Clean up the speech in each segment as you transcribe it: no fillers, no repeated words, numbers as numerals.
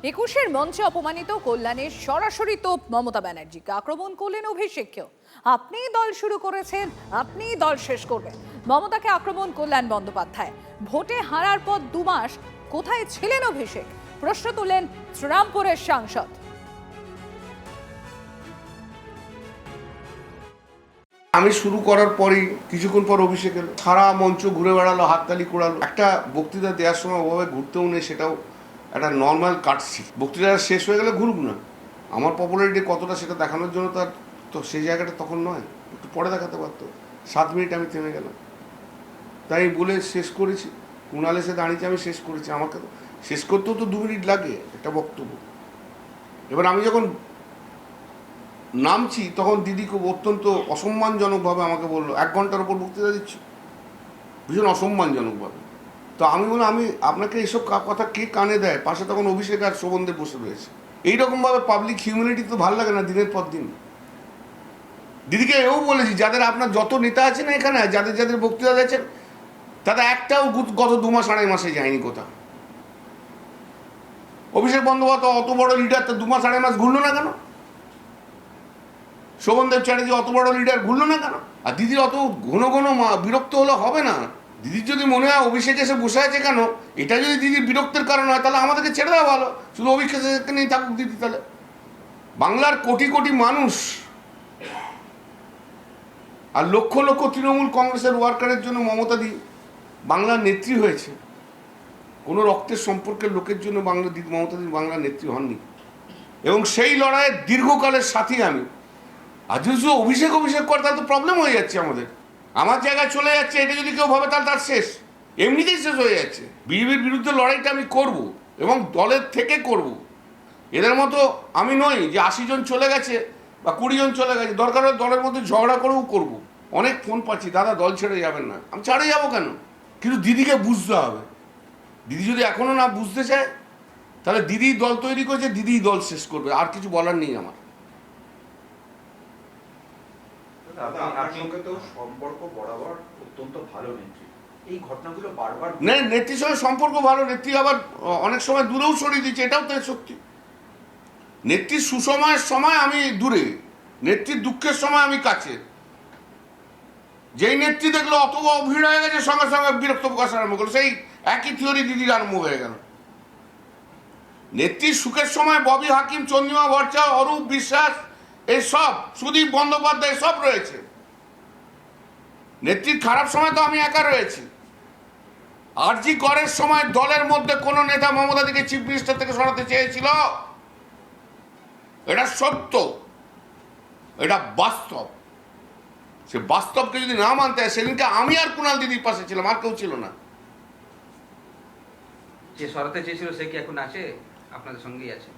একুশের মঞ্চে অপমানিত কল্যাণের সরাসরি তোপ মমতা ব্যানার্জিকে আক্রমণ করলেন অভিষেককেও। আপনিই দল শুরু করেছেন, আপনিই দল শেষ করবেন, মমতাকে আক্রমণ কল্যাণ বন্দ্যোপাধ্যায়। ভোটে হারার পর 2 মাস কোথায় ছিলেন অভিষেক, প্রশ্ন তুলেন শ্রীরামপুরের সাংসদ। আমি শুরু করার পরই কিছুক্ষণ পর অভিষেক এলো, সারা মঞ্চ ঘুরে বেড়ালো, হাততালি কোড়ালো। একটা বক্তৃতা দেওয়ার সময় ওভাবে ঘুরতেও নেই, সেটাও একটা নর্মাল কাটছি। বক্তৃতা শেষ হয়ে গেলে ঘুরুক না, আমার পপুলারিটি কতটা সেটা দেখানোর জন্য তার তো সেই জায়গাটা তখন নয়, একটু পরে দেখাতে পারতো। 7 মিনিট আমি থেমে গেলাম, তাই বলে শেষ করেছি। কুণাল এসে দাঁড়িয়েছে, আমি শেষ করেছি। আমাকে তো শেষ করতেও তো 2 মিনিট লাগে একটা বক্তব্য। এবার আমি যখন নামছি তখন দিদি খুব অত্যন্ত অসম্মানজনকভাবে আমাকে বললো, 1 ঘন্টার ওপর বক্তৃতা দিচ্ছি, ভীষণ অসম্মানজনকভাবে। তো আমি বললাম, আমি আপনাকে এইসব কথা কে কানে দেয়? পাশে তখন অভিষেক আর শোভনদেব বসে রয়েছে। এইরকমভাবে পাবলিক হিউম্যানিটি তো ভালো লাগে না দিনের পর দিন। দিদিকে এও বলেছি, যাদের আপনার যত নেতা আছে না এখানে, যাদের যাদের বক্তৃতা দিয়েছেন, তাদের একটাও গত 2 মাস 2.5 মাসে যায়নি কোথাও। অভিষেক বন্দ্যোপাধ্যায় অত বড় লিডার, তো 2 মাস 2.5 মাস ঘুরলো না কেন? শোভনদেব চ্যাটার্জি অত বড় লিডার, ঘুরলো না কেন? আর দিদির অত ঘন ঘন বিরক্ত হলে হবে না। দিদির যদি মনে হয় অভিষেক এসে বসে আছে কেন, এটা যদি দিদির বিরক্তের কারণ হয়, তাহলে আমাদেরকে ছেড়ে দেওয়া ভালো, শুধু অভিষেক নিয়ে থাকুক দিদি। তাহলে বাংলার কোটি কোটি মানুষ আর লক্ষ লক্ষ তৃণমূল কংগ্রেসের ওয়ার্কারের জন্য মমতা দি বাংলার নেত্রী হয়েছে। কোনো রক্তের সম্পর্কের লোকের জন্য মমতা দি বাংলার নেত্রী হননি, এবং সেই লড়াইয়ের দীর্ঘকালের সাথী আমি। আর যদি শুধু অভিষেক করে তাহলে তো প্রবলেম হয়ে যাচ্ছে আমাদের। আমার জায়গায় চলে যাচ্ছে, এটা যদি কেউ ভাবে তাহলে তার শেষ, এমনিতেই শেষ হয়ে যাচ্ছে। বিজেপির বিরুদ্ধে লড়াইটা আমি করব, এবং দলের থেকে করব। এদের মতো আমি নই যে 80 জন চলে গেছে বা 20 জন চলে গেছে, দরকার হলে দলের মধ্যে ঝগড়া করেও করব। অনেক ফোন পাচ্ছি, দাদা দল ছেড়ে যাবেন না। আমি ছাড়ে যাবো কেন? কিন্তু দিদিকে বুঝতে হবে। দিদি যদি এখনো না বুঝতে চায়, তাহলে দিদি দল তৈরি করেছে, দিদি দল শেষ করবে, আর কিছু বলার নেই আমার। আপনার সঙ্গে তো সম্পর্ক বরাবর অত্যন্ত ভালো নেত্রী, এই ঘটনাগুলো বারবার নেত্রীর সঙ্গে সম্পর্ক ভালো, নেত্রী আবার অনেক সময় দূরেও সরিয়ে দিচ্ছে, এটাও তো সত্যি। নেত্রীর সুসময়ের সময় আমি দূরে, নেত্রীর দুঃখের সময় আমি কাছে। যেই নেত্রী দেখলো অত ভিড় হয়ে গেছে, সঙ্গে সঙ্গে বিরক্ত প্রকাশ আরম্ভ করলো, সেই একই থিওরি দিদির আরম্ভ হয়ে গেল। নেত্রীর সুখের সময় ববি হাকিম, চন্দ্রিমা ভট্টাচার্য, অরূপ বিশ্বাস, এসব, সুদীপ বন্দ্যোপাধ্যায় সব রয়েছে। নেত্রীর খারাপ সময় তো আমি একা রয়েছি। আরজি করের সময় দলের মধ্যে কোন নেতা মমতা দিকে চিফ মিনিস্টার থেকে সরাতে চেয়েছিল? এটা সত্য, এটা বাস্তব। সে বাস্তবকে যদি না মানতে হয়, সেদিনকে আমি আর কুণাল দিদির পাশে ছিলাম, আর কেউ ছিল না। যে সরাতে চেয়েছিল সে কি এখন আছে? আপনাদের সঙ্গেই আছে?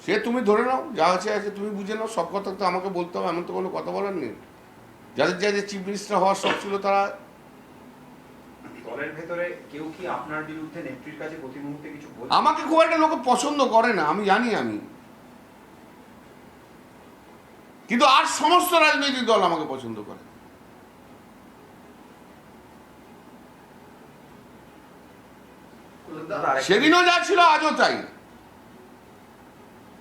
সে তুমি ধরে নাও, যা আছে আছে, তুমি বুঝে নাও। সব কথা তো আমাকে বলতে হবে, এমন তো কোনো কথা বলার নেই। যাদের যাদের চিফ মিনিস্টার হওয়ার শখ ছিল, তারা। দলের ভেতরে কেউ কি আপনার বিরুদ্ধে নেত্রীর কাছে প্রতি মুহূর্তে কিছু বলছে? আমাকে খুব একটা লোকে পছন্দ করে না, আমি জানি। কিন্তু আর সমস্ত রাজনৈতিক দল আমাকে পছন্দ করে। সেদিনও যা ছিল আজও তাই।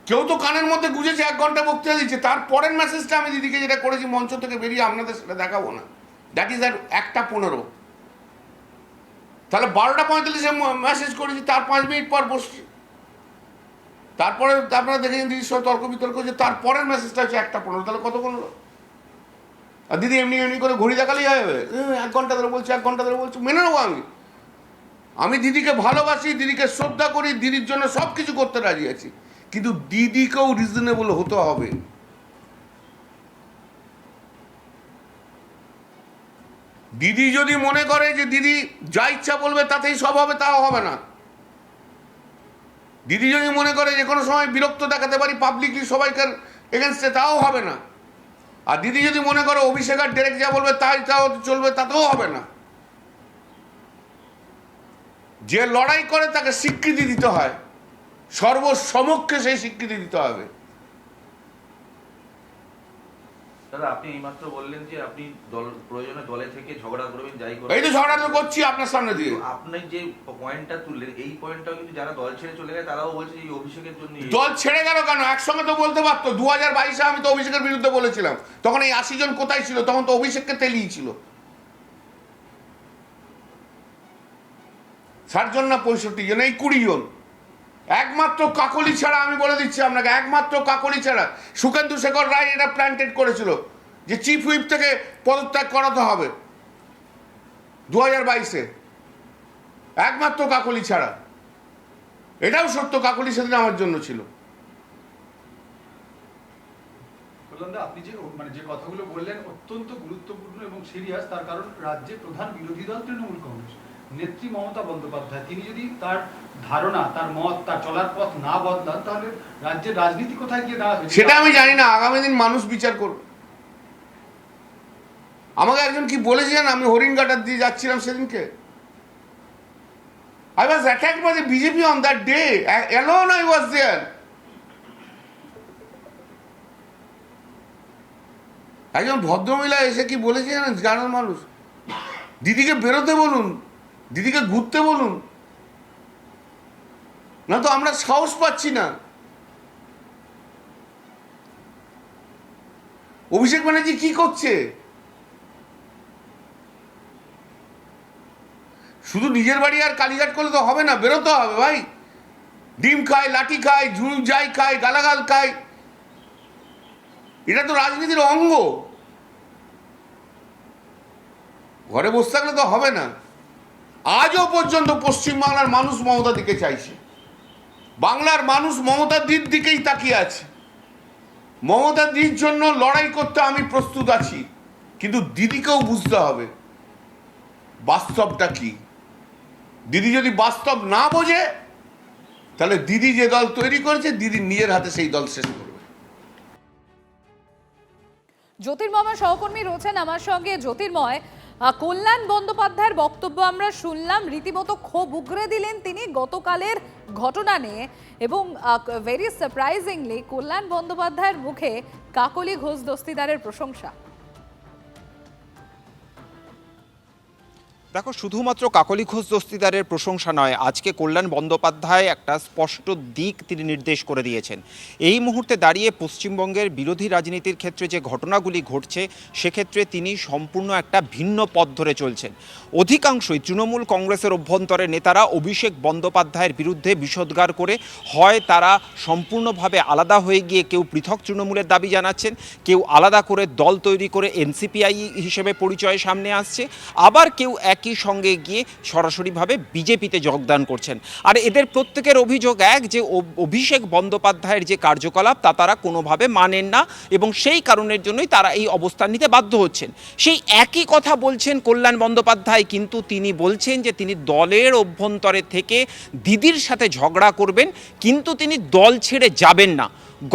কেউ তো কানের মধ্যে গুঁজেছে, 1 ঘন্টা বক্তৃতা দিচ্ছে, তারপরের মেসেজটা আমি দিদিকে যেটা করেছি মঞ্চ থেকে বেরিয়ে, আপনাদের সেটা দেখাবো না। দ্যাট ইজ আর 1:15। তাহলে 12:45-এ মেসেজ করেছি, তার 5 মিনিট পর বসছি। তারপরে আপনারা দেখেছেন দিদির সঙ্গে তর্ক বিতর্ক, যে তারপরের মেসেজটা হচ্ছে 1:15। তাহলে কতক্ষণ হলো? আর দিদি এমনি এমনি করে ঘড়ি দেখালেই হবে? 1 ঘন্টা ধরে বলছি, 1 ঘন্টা ধরে বলছি, মেনে নেবো আমি দিদিকে ভালোবাসি, দিদিকে শ্রদ্ধা করি, দিদির জন্য সব কিছু করতে রাজি আছি, কিন্তু দিদিকেও রিজনেবল হতে হবে। দিদি যদি মনে করে যে দিদি যা ইচ্ছা বলবে তাতেই সব হবে, তাও হবে না। দিদি যদি মনে করে যে কোনো সময় বিরক্ত দেখাতে পারি পাবলিকলি সবাইকার এগেনস্টে, তাও হবে না। আর দিদি যদি মনে করে অভিষেক আর ডাইরেক্ট যা বলবে তাই তাও চলবে, তাতেও হবে না। যে লড়াই করে তাকে স্বীকৃতি দিতে হয়, সর্বসমক্ষে সেই স্বীকৃতি দিতে হবে। দাদা আপনি এইমাত্র বললেন যে আপনি দল প্রয়োজনে দলে থেকে ঝগড়া করবেন, যাই এই করবেন। তো ঝগড়া তো করছি আপনার সামনে দিয়ে। আপনি যে পয়েন্টটা তুললেন, এই পয়েন্টটাও কিন্তু যারা দল ছেড়ে চলে গেছে তারাও বলছে যে এই অভিষেকের জন্য দল ছেড়ে গেল কেন? একসঙ্গে তো বলতে পারতো। 2022-এ আমি তো অভিষেকের বিরুদ্ধে বলেছিলাম, তখন এই 80 জন কোথায় ছিল? তখন তো অভিষেককে তেলিয়েছিল। 60 জন না 65 জন, এই 20 জন। একমাত্র কাকলি ছাড়া, আমি বলে দিচ্ছি আপনাকে, একমাত্র কাকলি ছাড়া সুখেন্দু শেখর রায় এটা প্ল্যান্টেড করেছিল যে চিফ হুইপ থেকে পদত্যাগ করাতে হবে 2022-এ, একমাত্র কাকলি ছাড়া। এটাও সত্য, কাকলি সেদিন আমার জন্য ছিল। কল্যাণদা, আপনি যে কথাগুলো বললেন অত্যন্ত গুরুত্বপূর্ণ এবং সিরিয়াস, তার কারণ রাজ্যে প্রধান বিরোধী দল তৃণমূল কংগ্রেস, নেত্রী মমতা বন্দ্যোপাধ্যায়, তিনি যদি তার ধারণা, তার মত, তার চলার পথ না বদলান, তাহলে রাজ্যের রাজনীতি কোথায় গিয়ে দাঁড়াবে সেটা আমি জানি না, আগামী দিন মানুষ বিচার করবে। আমাকে একজন কি বলেছিলেন, আমি হরিণঘাটার দিয়ে যাচ্ছিলাম সেদিনকে, I was attacked by the BJP on that day. Alone I was there. একজন ভদ্রমহিলা এসে কি বলেছে জানেন, গ্রামের মানুষ, দিদিকে বেরোতে বলুন, দিদিকে ঘুরতে বলুন, না তো আমরা সাহস পাচ্ছি না। অভিষেক ব্যানার্জি কি করছে? শুধু নিজের বাড়ি আর কালীঘাট করলে তো হবে না, বেরোতে হবে ভাই। ডিম খায়, লাঠি খায়, ঝুল যাই খায়, গালাগাল খায়, এটা তো রাজনীতির অঙ্গ। ঘরে বসে থাকলে তো হবে না। আজও পর্যন্ত পশ্চিমবাংলার মানুষ মমতা দিকে চাইছে, বাংলার মানুষ মমতা দিদির দিকেই তাকিয়ে আছে। মমতা দিদির জন্য লড়াই করতে আমি প্রস্তুত আছি, কিন্তু দিদিকেও বুঝতে হবে বাস্তবটা কি। দিদি যদি বাস্তব না বোঝে, তাহলে দিদি যে দল তৈরি করেছে, দিদি নিজের হাতে সেই দল শেষ করবে। জ্যোতির্ময় সহকর্মী রয়েছেন আমার সঙ্গে। জ্যোতির্ময়, কল্যাণ বন্দ্যোপাধ্যায়ের বক্তব্য আমরা শুনলাম, রীতিমতো ক্ষোভ উগরে দিলেন তিনি গতকালের ঘটনা নিয়ে, এবং ভেরি সারপ্রাইজিংলি কল্যাণ বন্দ্যোপাধ্যায়ের মুখে কাকলি ঘোষ দস্তিদারের প্রশংসা। দেখো, শুধুমাত্র কাকলি ঘোষ দস্তিদারের প্রশংসা নয়, আজকে কল্যাণ বন্দ্যোপাধ্যায় একটা স্পষ্ট দিক তিনি নির্দেশ করে দিয়েছেন। এই মুহূর্তে দাঁড়িয়ে পশ্চিমবঙ্গের বিরোধী রাজনীতির ক্ষেত্রে যে ঘটনাগুলি ঘটছে, সেক্ষেত্রে তিনি সম্পূর্ণ একটা ভিন্ন পথ ধরে চলছেন। অধিকাংশই তৃণমূল কংগ্রেসের অভ্যন্তরের নেতারা অভিষেক বন্দ্যোপাধ্যায়ের বিরুদ্ধে বিষোদ্গার করে হয় তারা সম্পূর্ণভাবে আলাদা হয়ে গিয়ে কেউ পৃথক তৃণমূলের দাবি জানাচ্ছেন, কেউ আলাদা করে দল তৈরি করে এনসিপিআই হিসেবে পরিচয় সামনে আসছে, আবার কেউ একই সঙ্গে গিয়ে সরাসরিভাবে বিজেপিতে যোগদান করছেন। আর এদের প্রত্যেকের অভিযোগ এক, যে অভিষেক বন্দ্যোপাধ্যায়ের যে কার্যকলাপ তা তারা কোনোভাবে মানেন না, এবং সেই কারণের জন্যই তারা এই অবস্থান নিতে বাধ্য হচ্ছেন। সেই একই কথা বলছেন কল্যাণ বন্দ্যোপাধ্যায়, কিন্তু তিনি বলছেন যে তিনি দলের অভ্যন্তরে থেকে দিদির সাথে ঝগড়া করবেন, কিন্তু তিনি দল ছেড়ে যাবেন না।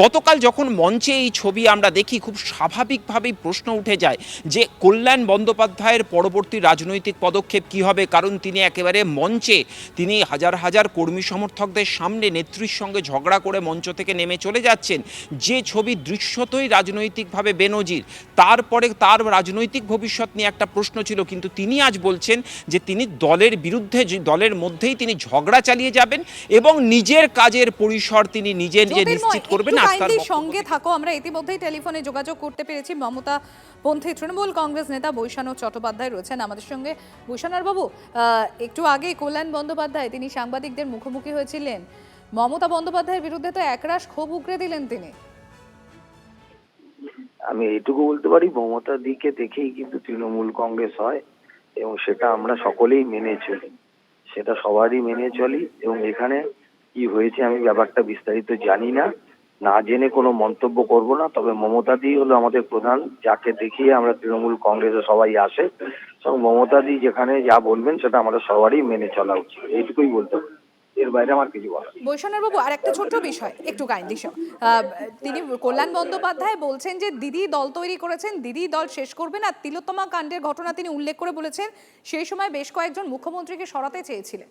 গতকাল যখন মঞ্চে এই ছবি আমরা দেখি, খুব স্বাভাবিকভাবেই প্রশ্ন উঠে যায় যে কল্যাণ বন্দ্যোপাধ্যায়ের পরবর্তী রাজনৈতিক পদক্ষেপ কী হবে, কারণ তিনি একেবারে মঞ্চে তিনি হাজার হাজার কর্মী সমর্থকদের সামনে নেত্রীর সঙ্গে ঝগড়া করে মঞ্চ থেকে নেমে চলে যাচ্ছেন, যে ছবি দৃশ্যতই রাজনৈতিকভাবে বেনজির। তারপরে তার রাজনৈতিক ভবিষ্যৎ নিয়ে একটা প্রশ্ন ছিল, কিন্তু তিনি আজ বলছেন যে তিনি দলের বিরুদ্ধে, দলের মধ্যেই তিনি ঝগড়া চালিয়ে যাবেন এবং নিজের কাজের পরিসর তিনি নিজে নিজে নিশ্চিত করবেন। সঙ্গে থাকো, আমরা ইতিমধ্যেই টেলিফোনে যোগাযোগ করতে পেরেছি মমতা পন্থী তৃণমূল কংগ্রেস নেতা বৈশানব চট্টোপাধ্যায় রয়েছেন আমাদের সঙ্গে। বৈশানব বাবু, একটু আগে কল্যাণ বন্দ্যোপাধ্যায় তিনি সাংবাদিকদের মুখোমুখি হয়েছিলেন, মমতা বন্দ্যোপাধ্যায়ের বিরুদ্ধে তো একরাশ ক্ষোভ উগরে দিলেন তিনি। আমি এইটুকু বলতে পারি, মমতার দিকে দেখেই কিন্তু তৃণমূল কংগ্রেস হয়, এবং সেটা আমরা সকলেই মেনে চলি, সেটা সবারই মেনে চলি। এবং এখানে কি হয়েছে আমি ব্যাপারটা বিস্তারিত জানি না, না জেনে কোনো মন্তব্য করব না। তবে মমতা দি হলো আমাদের প্রধান, যাকে দেখিয়ে আমরা তৃণমূল কংগ্রেসে সবাই আসে, এবং মমতা দি যেখানে যা বলবেন সেটা আমাদের সবারই মেনে চলা উচিত, এইটুকুই বলতে পারি, এর বাইরে আমার কিছু বলার। বৈশানব বাবু, আর একটা ছোট্ট বিষয় একটু কাইন্ডলি তিনি কল্যাণ বন্দ্যোপাধ্যায় বলছেন যে দিদি দল তৈরি করেছেন, দিদি দল শেষ করবেন, আর তিলোত্তমা কাণ্ডের ঘটনা তিনি উল্লেখ করে বলেছেন সেই সময় বেশ কয়েকজন মুখ্যমন্ত্রীকে সরাতে চেয়েছিলেন।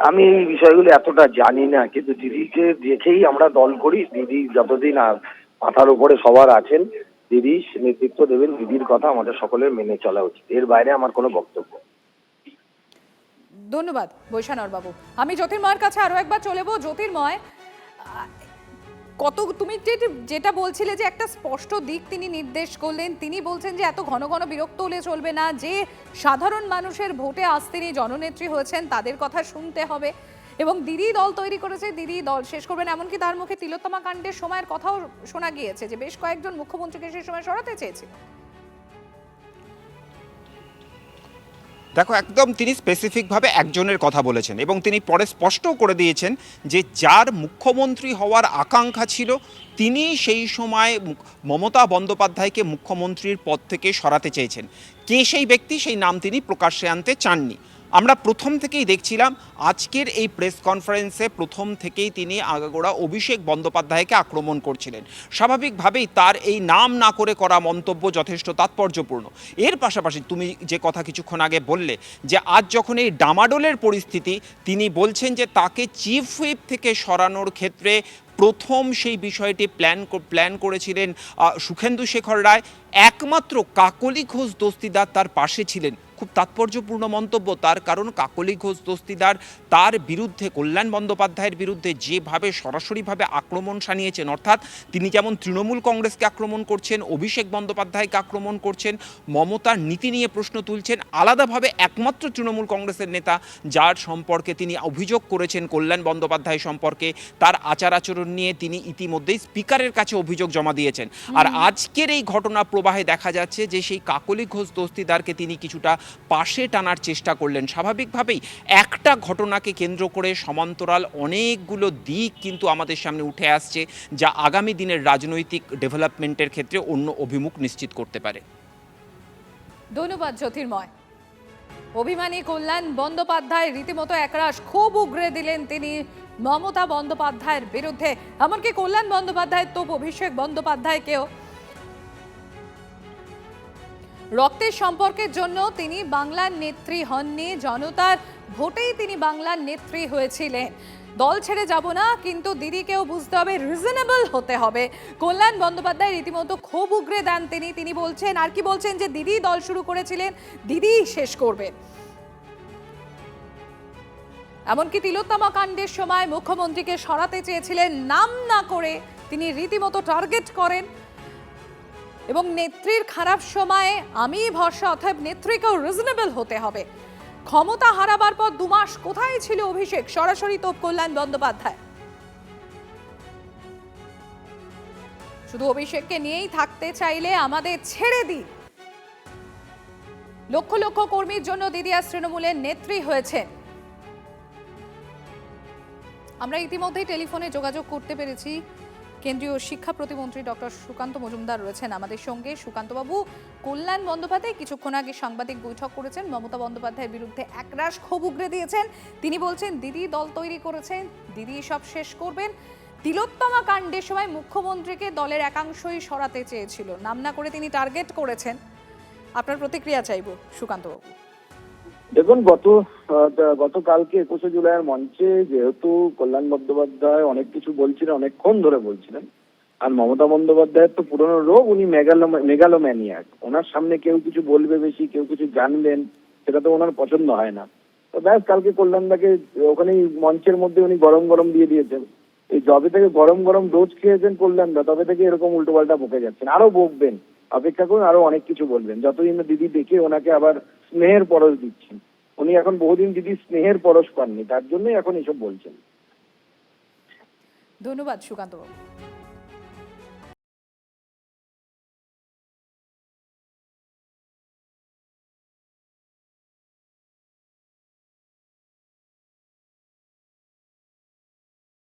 আমি এই বিষয়গুলো এতটা জানি না, কিন্তু দিদিকে দেখেই আমরা দল করি। দিদি যতদিন মাথার উপরে সবার আছেন, দিদি নেতৃত্ব দেবেন, দিদির কথা আমাদের সকলের মেনে চলা উচিত, এর বাইরে আমার কোনো বক্তব্য নেই। ধন্যবাদ বৈশানর বাবু। আমি জ্যোতির্ময়ের কাছে আরো একবার চলে যাবো। জ্যোতির্ময়, তুমি যেটা বলছিলে যে একটা স্পষ্ট দিক তিনি নির্দেশ করলেন, তিনি বলছেন যে এত ঘন ঘন বিরক্ত হলে চলবে না, যে সাধারণ মানুষের ভোটে আজ তিনি জননেত্রী হয়েছেন তাদের কথা শুনতে হবে, এবং দিদি দল তৈরি করেছে, দিদি দল শেষ করবেন। এমনকি তার মুখে তিলোত্তমা কাণ্ডের সময়ের কথাও শোনা গিয়েছে যে বেশ কয়েকজন মুখ্যমন্ত্রীকে সেই সময় সরাতে চেয়েছিল। দেখো, একদম তিনি স্পেসিফিকভাবে একজনের কথা বলেছেন এবং তিনি পরে স্পষ্টও করে দিয়েছেন যে যার মুখ্যমন্ত্রী হওয়ার আকাঙ্ক্ষা ছিল তিনি সেই সময় মমতা বন্দ্যোপাধ্যায়কে মুখ্যমন্ত্রীর পদ থেকে সরাতে চেয়েছেন। কে সেই ব্যক্তি, সেই নাম তিনি প্রকাশ্যে আনতে চাননি। আমরা প্রথম থেকেই দেখছিলাম আজকের এই প্রেস কনফারেন্সে প্রথম থেকেই তিনি আগাগোড়া অভিষেক বন্দ্যোপাধ্যায়কে আক্রমণ করছিলেন। স্বাভাবিকভাবেই তার এই নাম না করে করা মন্তব্য যথেষ্ট তাৎপর্যপূর্ণ। এর পাশাপাশি তুমি যে কথা কিছুক্ষণ আগে বললে যে আজ যখন এই ডামাডোলের পরিস্থিতি, তিনি বলছেন যে তাকে চিফ হুইপ থেকে সরানোর ক্ষেত্রে প্রথম সেই বিষয়টি প্ল্যান করেছিলেন সুখেন্দু শেখর রায়, একমাত্র কাকলি ঘোষ দস্তিদার তার পাশে ছিলেন। খুব তাৎপর্যপূর্ণ মন্তব্য, তার কারণ কাকলি ঘোষ দস্তিদার তার বিরুদ্ধে, কল্যাণ বন্দ্যোপাধ্যায়ের বিরুদ্ধে যেভাবে সরাসরিভাবে আক্রমণ শানিয়েছেন, অর্থাৎ তিনি যেমন তৃণমূল কংগ্রেসকে আক্রমণ করছেন, অভিষেক বন্দ্যোপাধ্যায়কে আক্রমণ করছেন, মমতার নীতি নিয়ে প্রশ্ন তুলছেন, আলাদাভাবে একমাত্র তৃণমূল কংগ্রেসের নেতা যার সম্পর্কে তিনি অভিযোগ করেছেন কল্যাণ বন্দ্যোপাধ্যায় সম্পর্কে, তার আচার আচরণ নিয়ে তিনি ইতিমধ্যেই স্পিকারের কাছে অভিযোগ জমা দিয়েছেন। আর আজকের এই ঘটনা প্রবাহে দেখা যাচ্ছে যে সেই কাকলি ঘোষ দস্তিদারকে তিনি কিছুটা পাশে টানার চেষ্টা করলেন। স্বাভাবিকভাবেই একটা ঘটনাকে কেন্দ্র করে সমান্তরাল অনেকগুলো দিক কিন্তু আমাদের সামনে উঠে আসছে, যা আগামী দিনের রাজনৈতিক ডেভেলপমেন্টের ক্ষেত্রে অন্য অভিমুখ নিশ্চিত করতে পারে। ধন্যবাদ জ্যোতির্ময়। অভিমানী কল্যাণ বন্দ্যোপাধ্যায় রীতিমতো একরাশ খুব উগরে দিলেন তিনি মমতা বন্দ্যোপাধ্যায়ের বিরুদ্ধে। এমনকি কল্যাণ বন্দ্যোপাধ্যায়ের তো অভিষেক বন্দ্যোপাধ্যায়কেও রক্তের সম্পর্কের জন্য তিনি বাংলার নেত্রী হননি, জনতার ভোটেই তিনি বাংলার নেত্রী হয়েছিলেন। দল ছেড়ে যাব না, কিন্তু দিদিকেও বুঝতে হবে, রিজনেবল হতে হবে। কল্যাণ বন্দ্যোপাধ্যায় রীতিমতো ক্ষোভ উগরে দেন তিনি বলছেন, আর কি বলছেন, যে দিদি দল শুরু করেছিলেন, দিদি শেষ করবেন। এমনকি তিলোত্তমা কাণ্ডের সময় মুখ্যমন্ত্রীকে সরাতে চেয়েছিলেন, নাম না করে তিনি রীতিমতো টার্গেট করেন, এবং নেত্রীর খারাপ সময়ে আমি ভরসা, অতএব নেত্রীকেও রিজনেবল হতে হবে। ক্ষমতা হারাবার পর 2 মাস কোথায় ছিল অভিষেক? সরাসরি তোপ কল্যাণ বন্দ্যোপাধ্যায়। শুধু অভিষেককে নিয়েই থাকতে চাইলে আমাদের ছেড়ে দিন। লক্ষ লক্ষ কর্মীর জন্য দিদি আজ তৃণমূলের নেত্রী হয়েছেন। আমরা ইতিমধ্যেই টেলিফোনে যোগাযোগ করতে পেরেছি। কেন্দ্রীয় শিক্ষা প্রতিমন্ত্রী ডক্টর সুকান্ত মজুমদার রয়েছেন আমাদের সঙ্গে। সুকান্তবাবু, কল্যাণ বন্দ্যোপাধ্যায় কিছুক্ষণ আগে সাংবাদিক বৈঠক করেছেন, মমতা বন্দ্যোপাধ্যায়ের বিরুদ্ধে একরাশ ক্ষোভ উগরে দিয়েছেন। তিনি বলছেন দিদি দল তৈরি করেছেন, দিদি সব শেষ করবেন। তিলোত্তমা কাণ্ডের সময় মুখ্যমন্ত্রীকে দলের একাংশই সরাতে চেয়েছিল, নাম না করে তিনি টার্গেট করেছেন। আপনার প্রতিক্রিয়া চাইব সুকান্তবাবু। দেখুন, গতকালকে 21শে জুলাইয়ের মঞ্চে যেহেতু কল্যাণ বন্দ্যোপাধ্যায় অনেক কিছু বলছিলেন, অনেকক্ষণ ধরে বলছিলেন, আর মমতা বন্দ্যোপাধ্যায়ের তো পুরনো রোগ, উনি মেগালোম্যানিয়াক। ওনার সামনে কেউ কিছু বলবে বেশি, কেউ কিছু জানবেন, সেটা তো ওনার পছন্দ হয় না। তো ব্যাস, কালকে কল্যাণদাকে ওখানেই মঞ্চের মধ্যে উনি গরম গরম দিয়ে দিয়েছেন। এই যবে থেকে গরম গরম ডোজ খেয়েছেন কল্যাণদা, তবে থেকে এরকম উল্টোপাল্টা বকে যাচ্ছেন। আরো বকবেন, অপেক্ষা করুন, আরো অনেক কিছু বলবেন। যতদিন না দিদি দেখে ওনাকে আবার স্নেহের পরশ দিচ্ছেন। উনি এখন বহুদিন দিদি স্নেহের পরশ পাননি, তার জন্যই এখন এসব বলছেন। ধন্যবাদ সুকান্তবাবু।